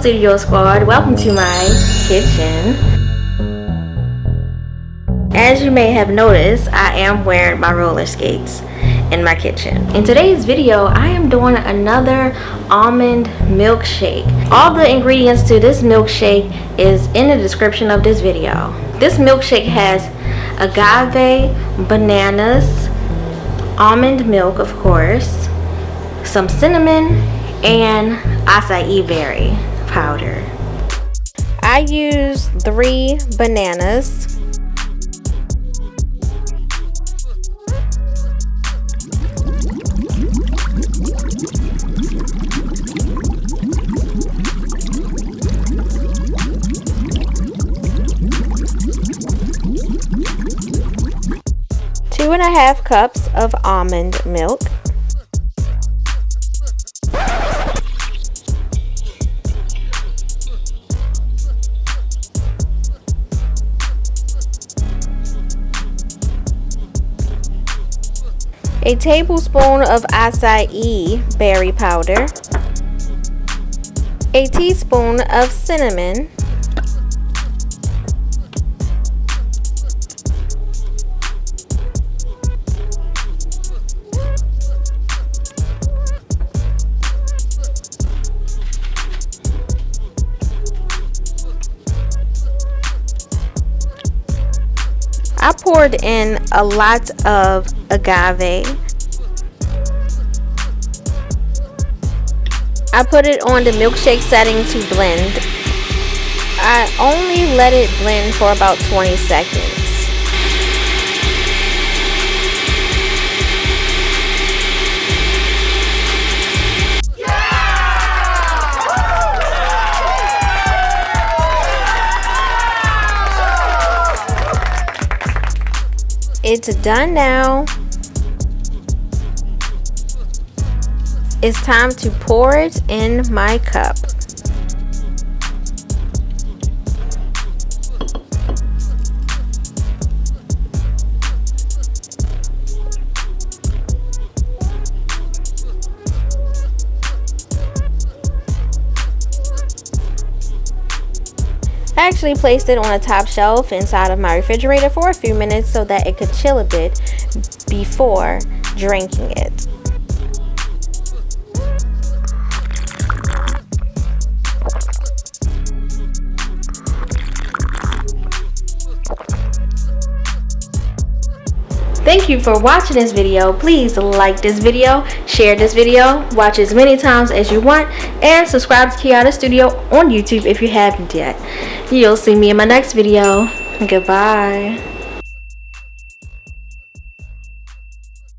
Studio Squad, welcome to my kitchen. As you may have noticed, I am wearing my roller skates in my kitchen. In today's video, I am doing another almond milkshake. All the ingredients to this milkshake is in the description of this video. This milkshake has agave, bananas, almond milk of course, some cinnamon, and acai berry powder. I use 3 bananas, 2.5 cups of almond milk, 1 tablespoon of acai berry powder, 1 teaspoon of cinnamon, 'I poured in a lot of agave. I put it on the milkshake setting to blend. I only let it blend for about 20 seconds. It's done now. It's time to pour it in my cup. I actually placed it on a top shelf inside of my refrigerator for a few minutes so that it could chill a bit before drinking it. Thank you for watching this video. Please like this video, share this video, watch as many times as you want, and subscribe to Kiara Studio on YouTube if you haven't yet. You'll see me in my next video. Goodbye.